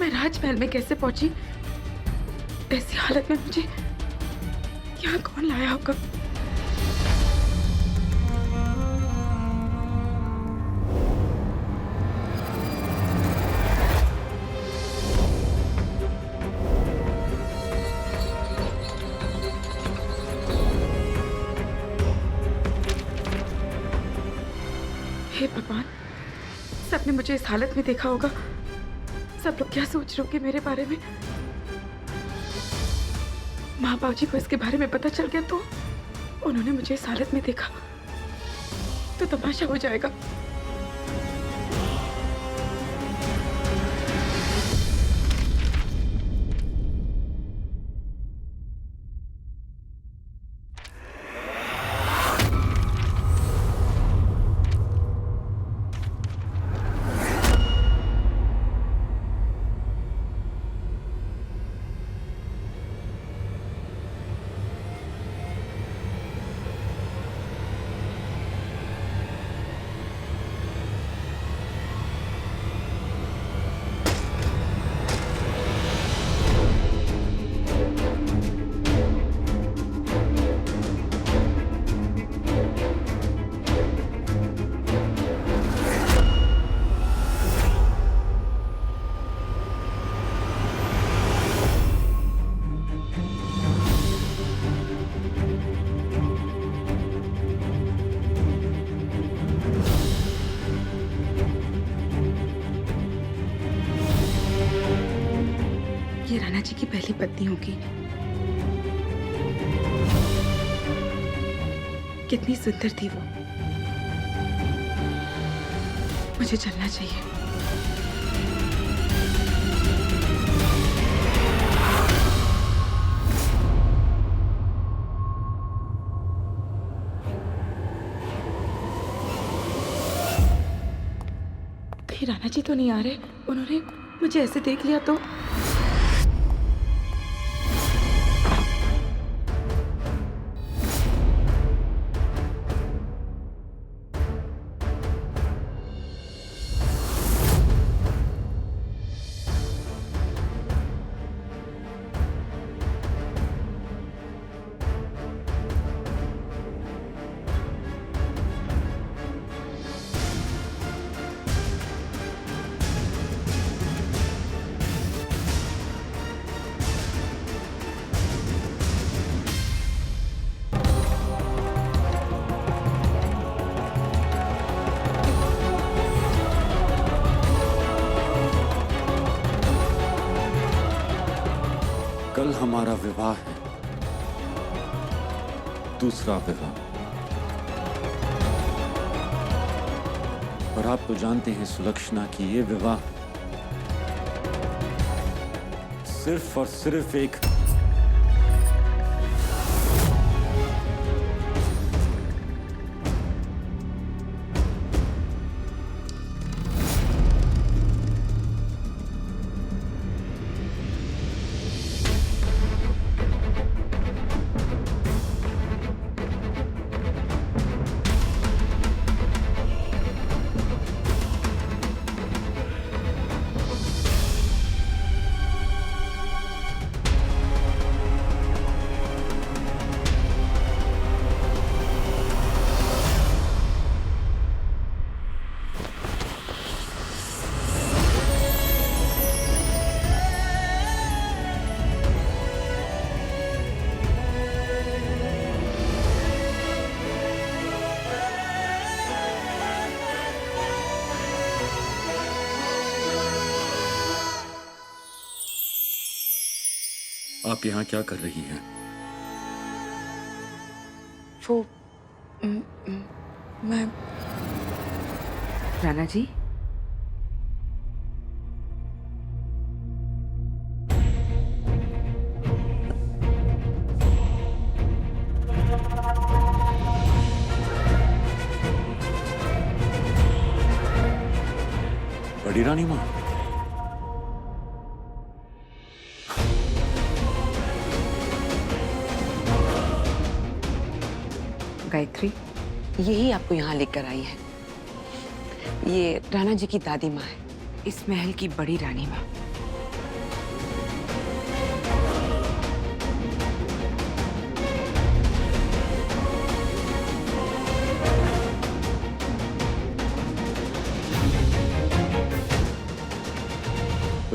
मैं राजमहल में कैसे पहुंची? ऐसी हालत में मुझे यहाँ कौन लाया होगा? हे भगवान, सबने मुझे इस हालत में देखा होगा। सब लोग क्या सोच रहे होंगे मेरे बारे में? माँ बाबूजी को इसके बारे में पता चल गया तो उन्होंने मुझे इस हालत में देखा तो तमाशा हो जाएगा। ये राणा जी की पहली पत्नी होगी। कितनी सुंदर थी वो। मुझे चलना चाहिए। कहीं राणा जी तो नहीं आ रहे? उन्होंने मुझे ऐसे देख लिया तो? कल हमारा विवाह है, दूसरा विवाह। और आप तो जानते हैं सुलक्षणा की ये विवाह सिर्फ और सिर्फ एक आप यहाँ क्या कर रही हैं? वो मैं राणा जी, बड़ी रानी माँ, गायत्री, यही आपको यहाँ लेकर आई है। ये राणा जी की दादी माँ है, इस महल की बड़ी रानी माँ।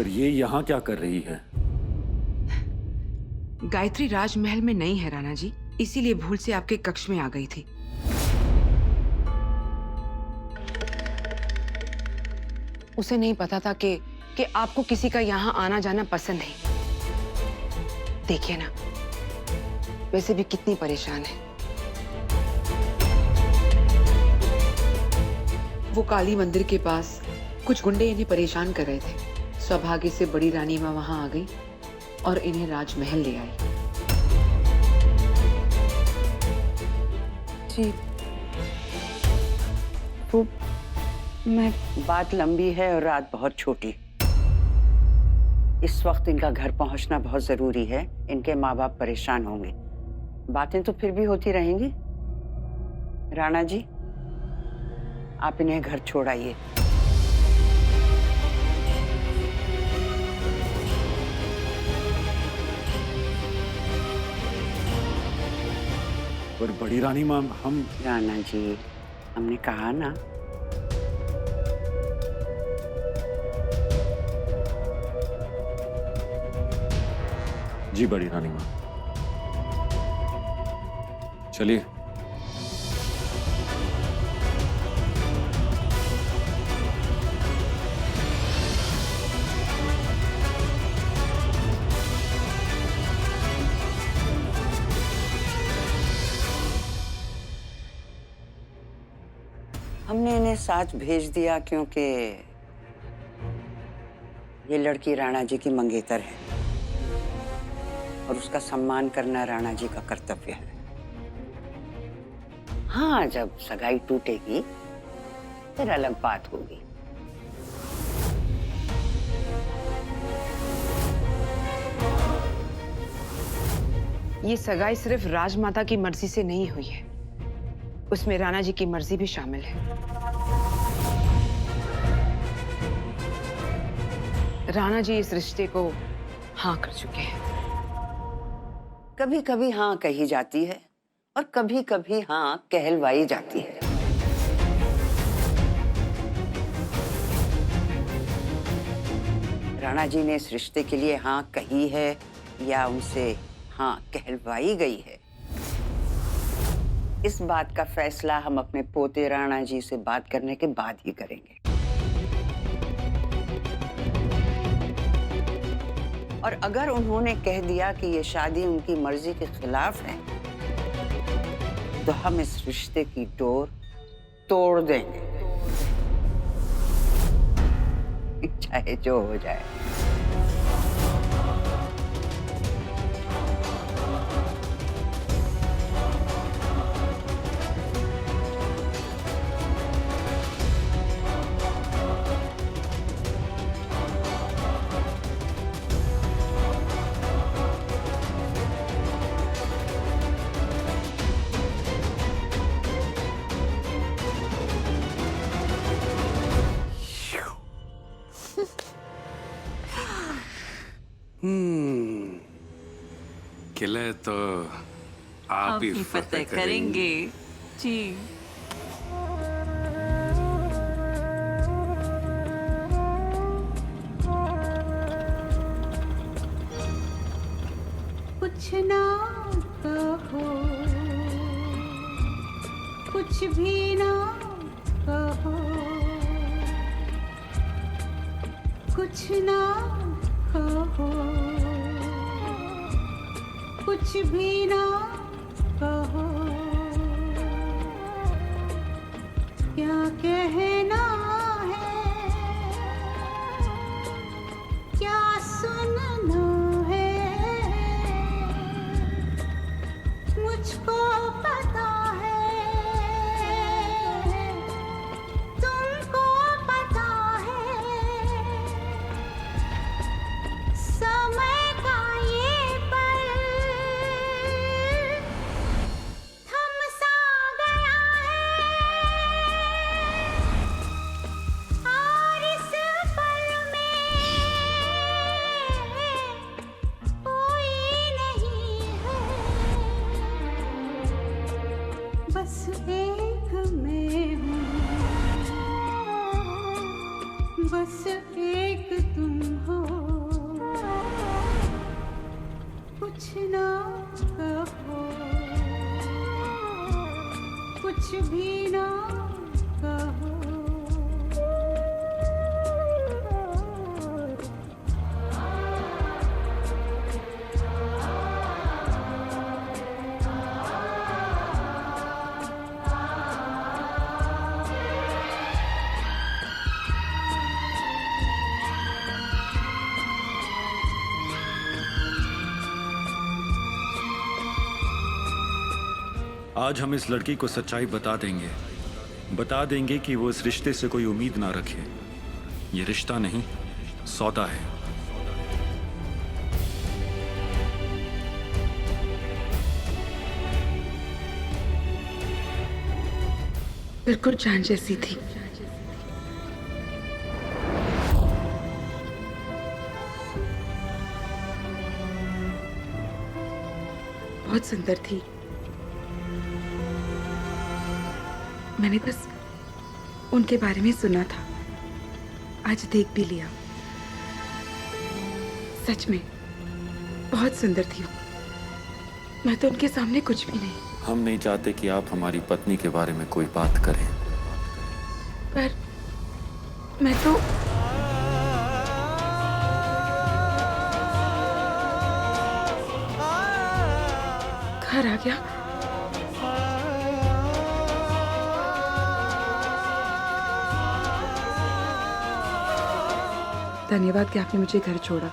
पर ये यहाँ क्या कर रही है? गायत्री राजमहल में नहीं है राणा जी, इसीलिए भूल से आपके कक्ष में आ गई थी। उसे नहीं पता था कि आपको किसी का यहाँ आना जाना पसंद नहीं। देखिए ना, वैसे भी कितनी परेशान है। वो काली मंदिर के पास कुछ गुंडे इन्हें परेशान कर रहे थे। सौभाग्य से बड़ी रानी माँ वहां आ गई और इन्हें राजमहल ले आई। जी वो मैं बात लंबी है और रात बहुत छोटी। इस वक्त इनका घर पहुंचना बहुत जरूरी है। इनके माँ बाप परेशान होंगे। बातें तो फिर भी होती रहेंगी। राणा जी, आप इन्हें घर छोड़ आइए। पर बड़ी रानी माँ, हम... राणा जी, हमने कहा ना। जी बड़ी रानी माँ, चलिए। हमने इन्हें साथ भेज दिया क्योंकि ये लड़की राणा जी की मंगेतर है और उसका सम्मान करना राणा जी का कर्तव्य है। हाँ, जब सगाई टूटेगी फिर अलग बात होगी। ये सगाई सिर्फ राजमाता की मर्जी से नहीं हुई है, उसमें राणा जी की मर्जी भी शामिल है। राणा जी इस रिश्ते को हाँ कर चुके हैं। कभी कभी हाँ कही जाती है और कभी कभी हाँ कहलवाई जाती है। राणा जी ने इस रिश्ते के लिए हाँ कही है या उनसे हाँ कहलवाई गई है, इस बात का फैसला हम अपने पोते राणा जी से बात करने के बाद ही करेंगे। और अगर उन्होंने कह दिया कि ये शादी उनकी मर्जी के खिलाफ है, तो हम इस रिश्ते की डोर तोड़ देंगे, चाहे जो हो जाए। किले तो आप ही फतेह करेंगे जी। कुछ ना कहो, कुछ भी ना कहो, कुछ ना कहो, कुछ भी ना कहो, क्या कहना है, क्या सुनना है, मुझको पता है, तुमको पता है, समय का ये पल थम सा गया है और इस पल में कोई नहीं है आज हम इस लड़की को सच्चाई बता देंगे। बता देंगे कि वो इस रिश्ते से कोई उम्मीद ना रखे। ये रिश्ता नहीं, सौदा है। बिल्कुल जान जैसी थी। बहुत सुंदर थी। मैंने बस उनके बारे में सुना था, आज देख भी लिया। सच में बहुत सुंदर थी वो। मैं तो उनके सामने कुछ भी नहीं। हम नहीं चाहते कि आप हमारी पत्नी के बारे में कोई बात करें। पर मैं तो घर आ गया। धन्यवाद कि आपने मुझे घर छोड़ा।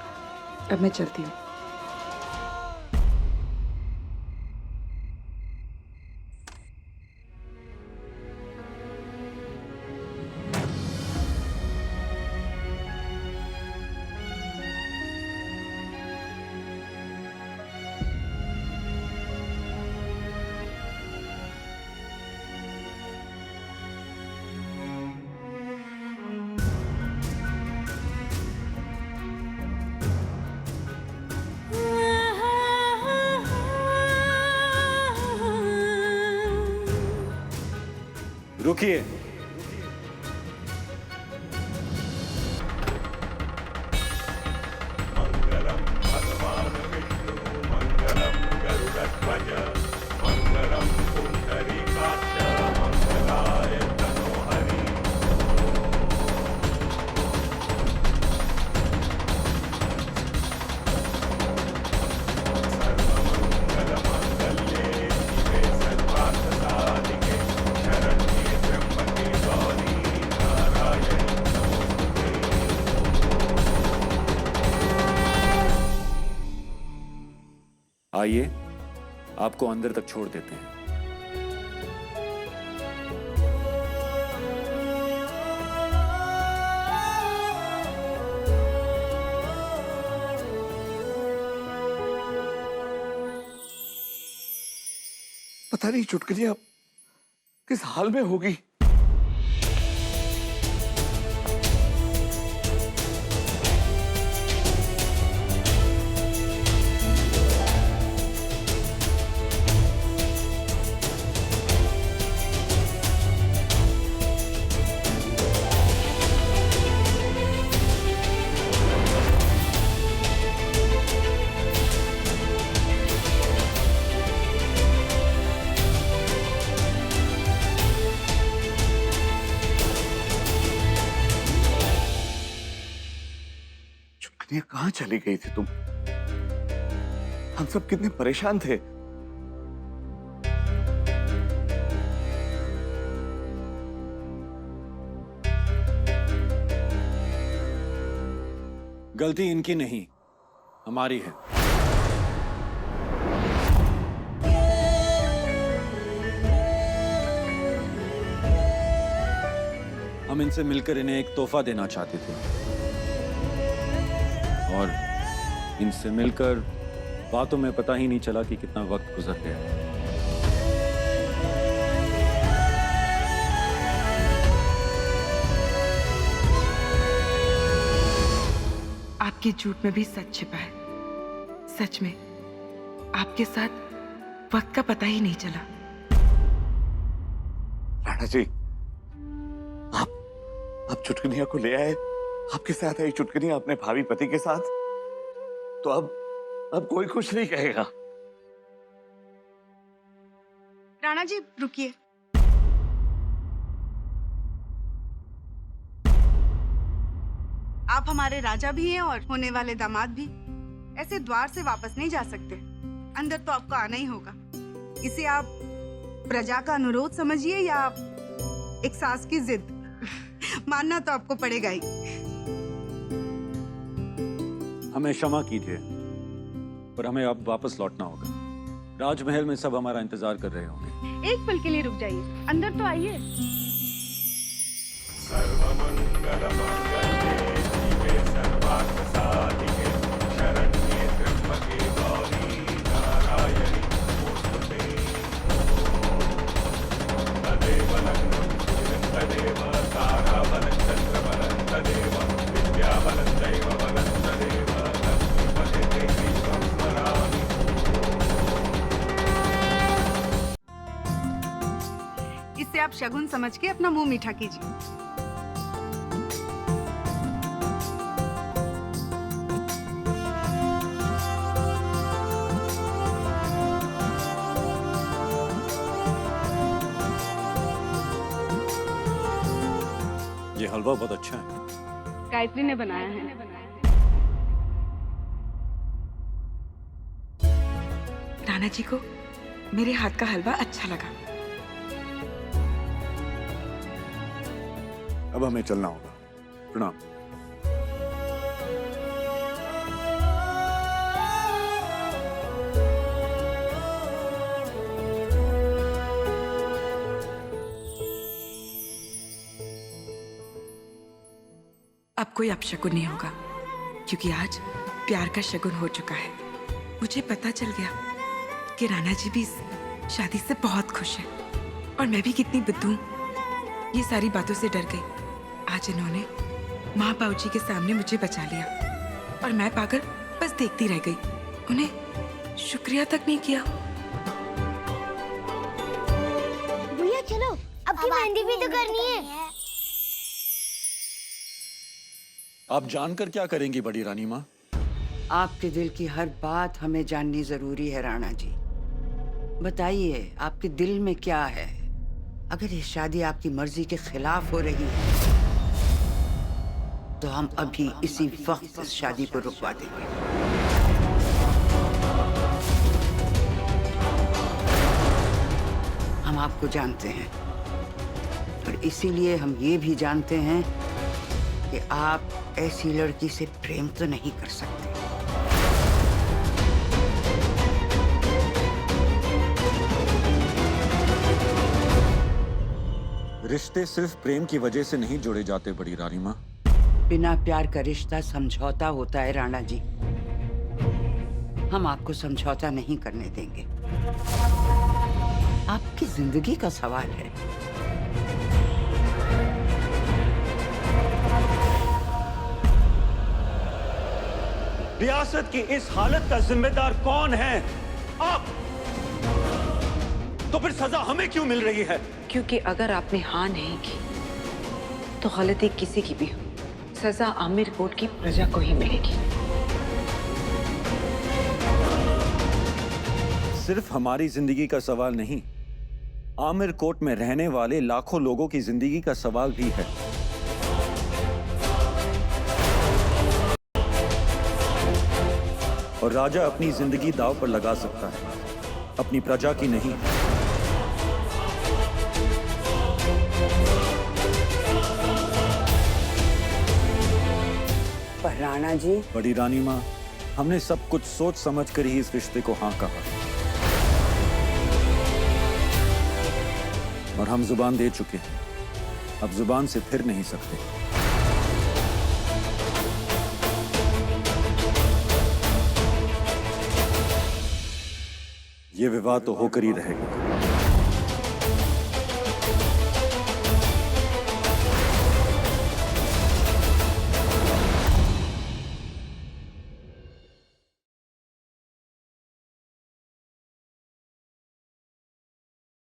अब मैं चलती हूँ। रुकिए। आइए, आपको अंदर तक छोड़ देते हैं। पता नहीं चुटकुली अब किस हाल में होगी। कहाँ चली गई थी तुम? हम सब कितने परेशान थे। गलती इनकी नहीं, हमारी है। हम इनसे मिलकर इन्हें एक तोहफा देना चाहते थे और इनसे मिलकर बातों में पता ही नहीं चला कि कितना वक्त गुजर गया। आपके झूठ में भी सच छिपा है। सच में आपके साथ वक्त का पता ही नहीं चला। राणा जी, आप चुटकुनिया को ले आए। आपके साथ आई चुटकुनिया अपने भावी पति के साथ, तो अब कोई कुछ नहीं कहेगा। राणा जी रुकिए। आप हमारे राजा भी हैं और होने वाले दामाद भी। ऐसे द्वार से वापस नहीं जा सकते। अंदर तो आपको आना ही होगा। इसे आप प्रजा का अनुरोध समझिए या एक सास की जिद। मानना तो आपको पड़ेगा ही। हमें क्षमा कीजिए, पर हमें अब वापस लौटना होगा। राजमहल में सब हमारा इंतजार कर रहे होंगे। एक पल के लिए रुक जाइए, अंदर तो आइए। इससे आप शगुन समझ के अपना मुंह मीठा कीजिए। ये हलवा बहुत अच्छा है। गायत्री ने बनाया है। राणा जी को मेरे हाथ का हलवा अच्छा लगा। अब हमें चलना होगा। प्रणाम। अब कोई अपशगुन नहीं होगा, क्योंकि आज प्यार का शगुन हो चुका है। मुझे पता चल गया कि राणा जी भी इस शादी से बहुत खुश है, और मैं भी कितनी बुद्धू हूं। ये सारी बातों से डर गई। आज इन्होंने माँ बाबूजी के सामने मुझे बचा लिया, और मैं पाकर बस देखती रह गई। उन्हें शुक्रिया तक नहीं किया। भैया चलो, अब की मेहंदी भी तो करनी है। आप जानकर क्या करेंगी बड़ी रानी माँ? आपके दिल की हर बात हमें जाननी जरूरी है राणा जी। बताइए आपके दिल में क्या है? अगर ये शादी आपकी मर्जी के खिलाफ हो रही है तो हम अभी इसी वक्त इस शादी को रुकवा देंगे। हम आपको जानते हैं, और इसीलिए हम ये भी जानते हैं कि आप ऐसी लड़की से प्रेम तो नहीं कर सकते। रिश्ते सिर्फ प्रेम की वजह से नहीं जोड़े जाते बड़ी रानी माँ। बिना प्यार का रिश्ता समझौता होता है राणा जी। हम आपको समझौता नहीं करने देंगे। आपकी जिंदगी का सवाल है। रियासत की इस हालत का जिम्मेदार कौन है? आप। तो फिर सजा हमें क्यों मिल रही है? क्योंकि अगर आपने हाँ नहीं की तो गलती किसी की भी हो, सजा आमिर कोर्ट की प्रजा को ही मिलेगी। सिर्फ हमारी जिंदगी का सवाल नहीं, आमिर कोर्ट में रहने वाले लाखों लोगों की जिंदगी का सवाल भी है। और राजा अपनी जिंदगी दांव पर लगा सकता है, अपनी प्रजा की नहीं। पर राणा जी, बड़ी रानी माँ, हमने सब कुछ सोच समझ कर ही इस रिश्ते को हाँ कहा, और हम जुबान दे चुके हैं। अब जुबान से फिर नहीं सकते। ये विवाह तो होकर ही रहेगा।